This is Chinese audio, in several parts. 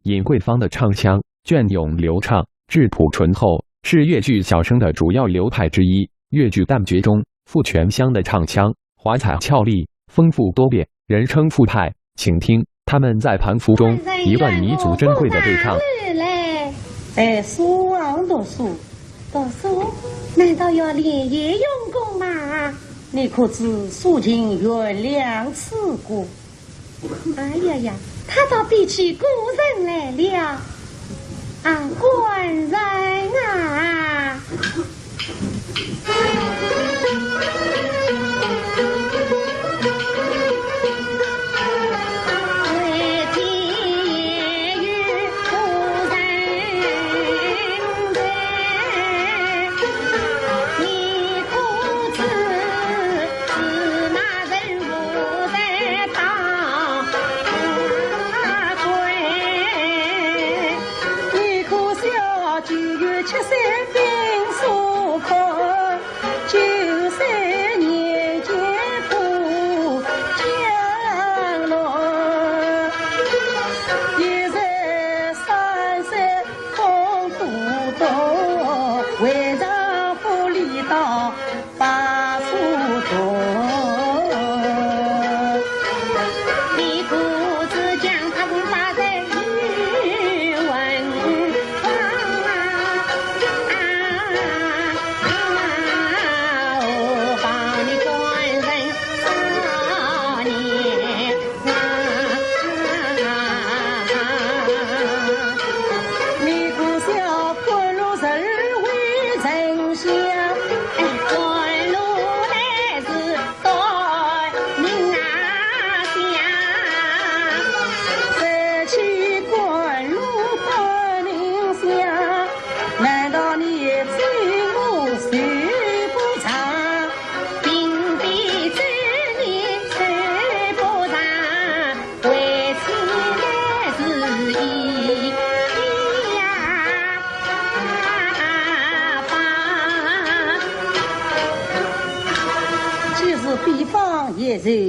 尹桂芳的唱腔隽永流畅，质朴醇厚，是越剧小生的主要流派之一。越剧旦角中，傅全香的唱腔华彩俏丽，丰富多变，人称傅派。请听他们在盘符中一段弥足珍贵的对唱。哎，书王读书，难道要连夜用功吗？你可知素琴原谅此故？哎呀呀，他倒比起古人来了，官人啊！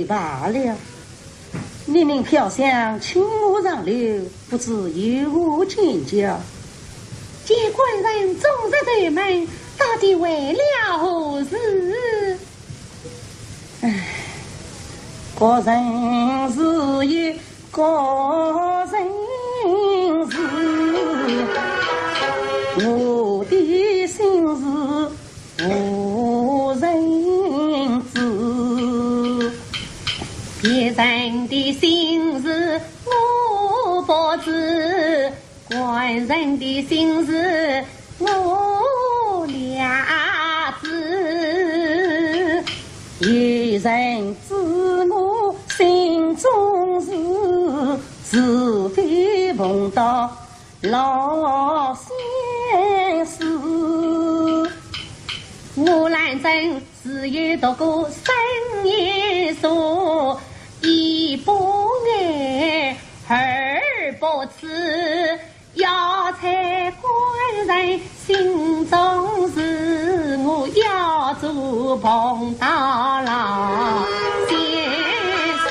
罢了，你们飘香轻舞上流，不知有无见教。这官人总在对门，到底为了何事？唉，个人是一个人事，我的心事无人知。别人的心事我不知，官人的心事我了知。一人知我心中事，是非碰到老先生。我兰真只有读过三言书，一不爱，二不痴，要猜官人心中事，我要做碰到老先生。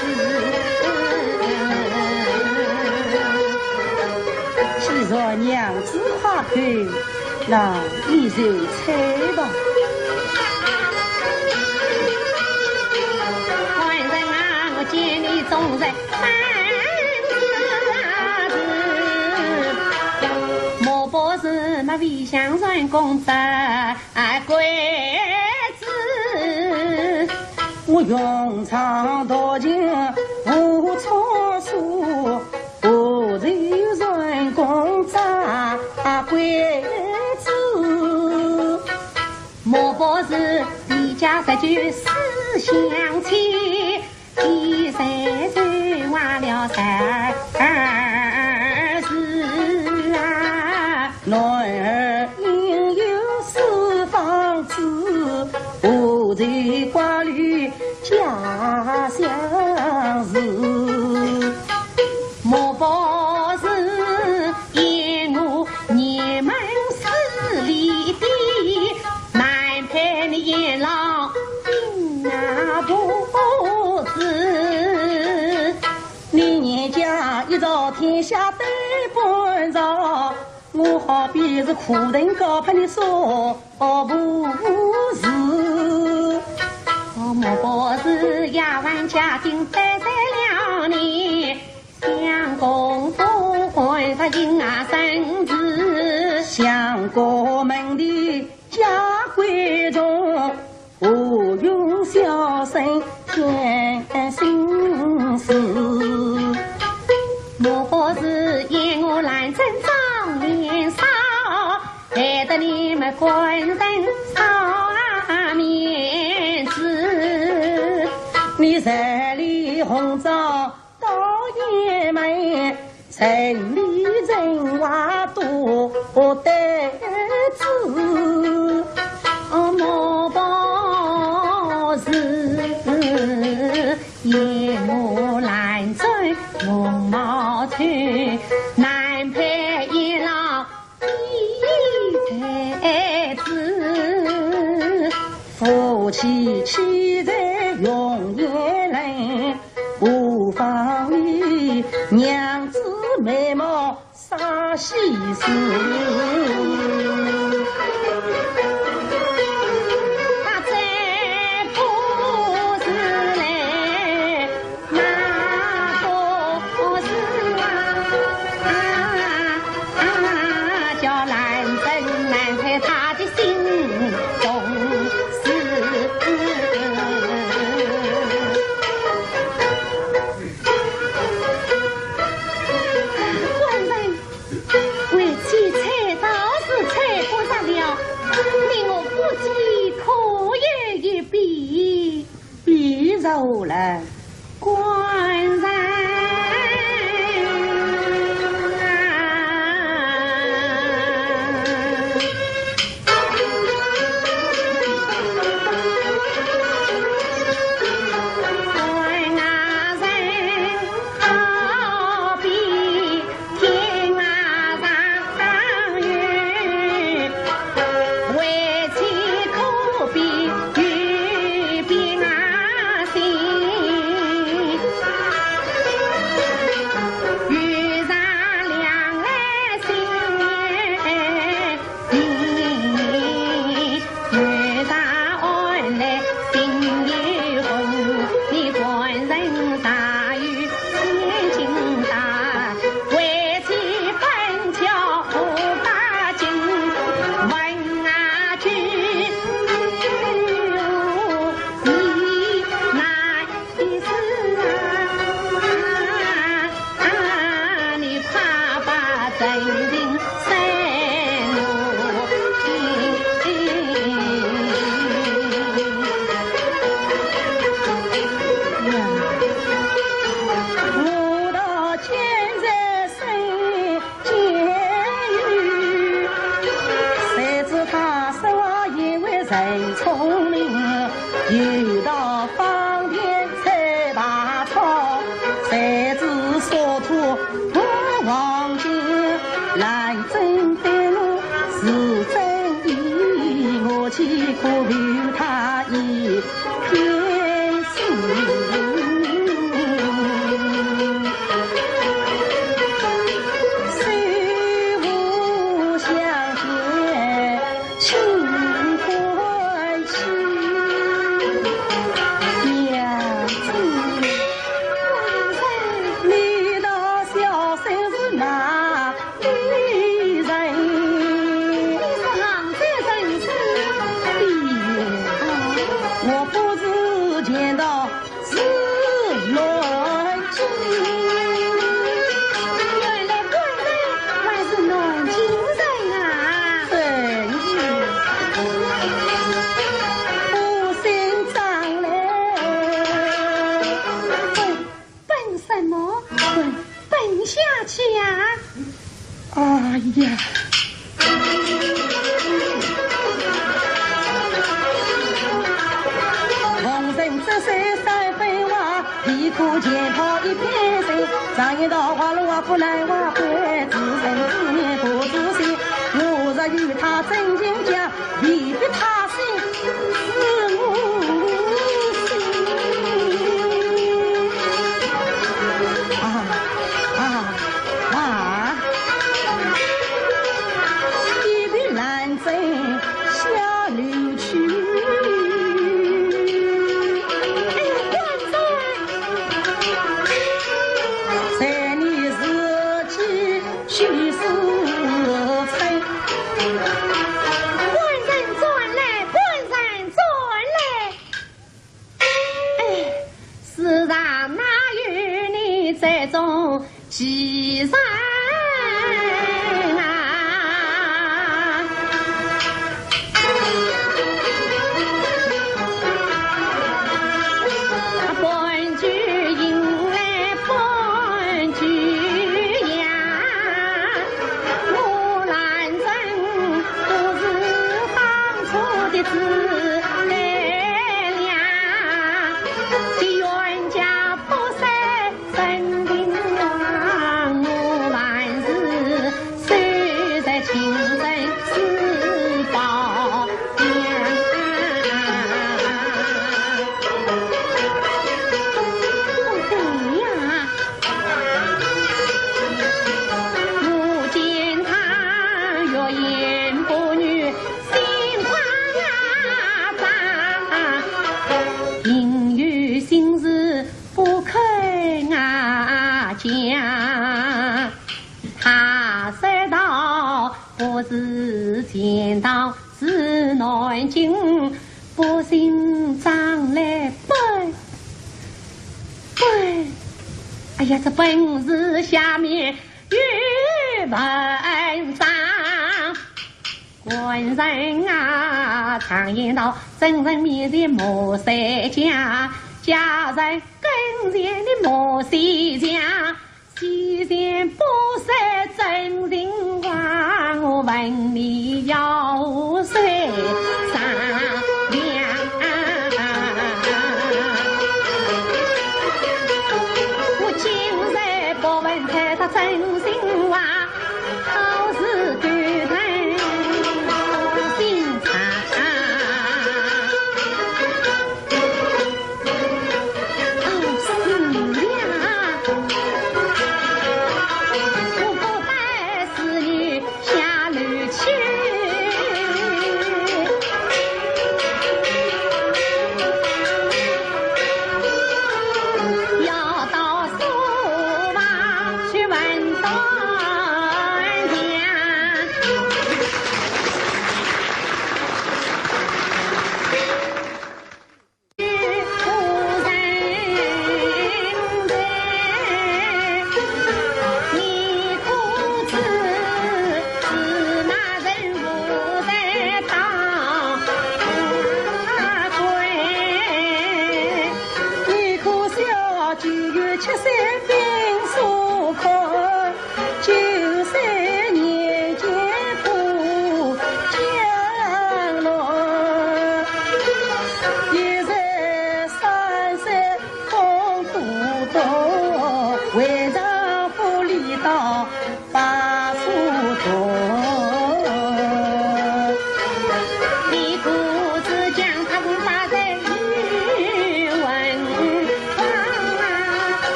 既然娘子夸口，那你就猜吧。见你总在三字，莫不是那魏相传公子贵子。我用长多情无错数，我就算公子贵子。莫不是李家这句思乡情，一岁岁忘了儿子啊，男儿应有四方子，我在挂虑家乡事。莫不是因我年满4里地，难陪你眼老心不知。你年家我好比是苦人高攀的说不是。莫不是亚万家境待在了你，相公不会他因啊生子，相国门的家闺中，我用小生添心事。莫不是因我来争长年少，害得你们官人少面子。你十里红枣到爷门，城里人话多得知。莫不是夜幕兰醉龙毛去，难配一老一才子。夫妻妻在永夜人，无妨里娘子美貌啥喜事。走了，官人有道方天采大草，才知所托不忘记。来真对路是真意，我岂可留他一片心。哎呀！红尘这山山飞话，离苦前跑一片身。常言道花路不来花会，自身自念不自信。我若与他真情讲，未必他心是我心。许是非。官人转来，官人转来。哎，世上哪有你这种奇人啊？本居迎来本居呀，我兰真不是当初的自该呀，既冤家不散真定亡，我万事虽在情深是报呀。我见他若言不女，心慌张，因有心事不肯讲。他说道：“不是见到是南京，不信长来奔。”哎呀，这本是下面与文章。官人啊，常言道：真人面前莫谁假，假人跟前的莫谁假。西前不识真人话，我问你要谁商量？我今日不问他的真心话，好事对他心肠。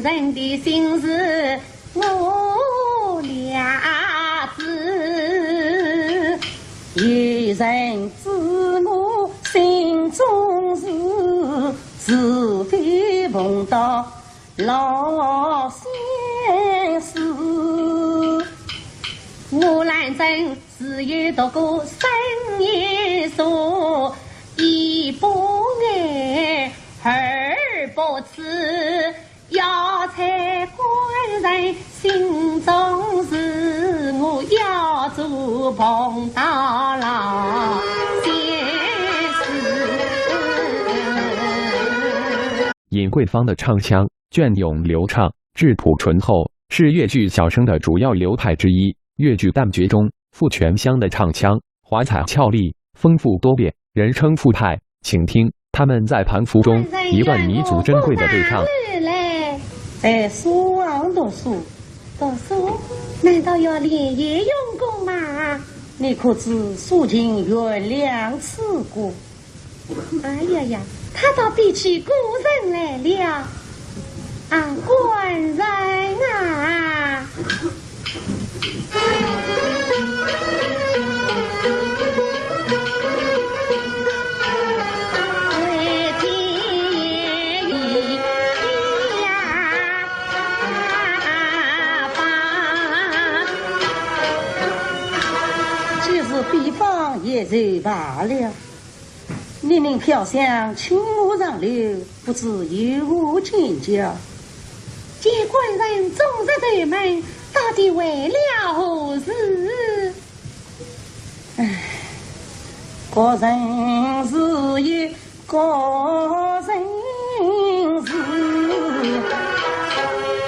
人的心事我俩知，一人知我心中事，是非碰到老先生。我兰真只有读过三年书，一不爱二不痴，要猜官人心中事，我要做碰到老先生。尹桂芳的唱腔隽永流畅，质朴醇厚，是粤剧小生的主要流派之一。粤剧旦角中富全香的唱腔，华彩俏丽，丰富多变，人称富态。请听他们在盘符中一段弥足珍贵的对唱。在书房读书，难道要连夜用功吗？你可知素琴原谅此故？哎呀呀，他倒比起古人来了。官人啊！比方也就罢了，年龄飘香，青木上流，不知有无见教。这官人终日对门，到底为了何事？唉，个人是有个人事，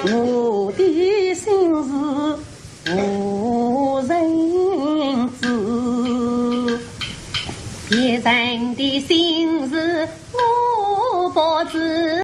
我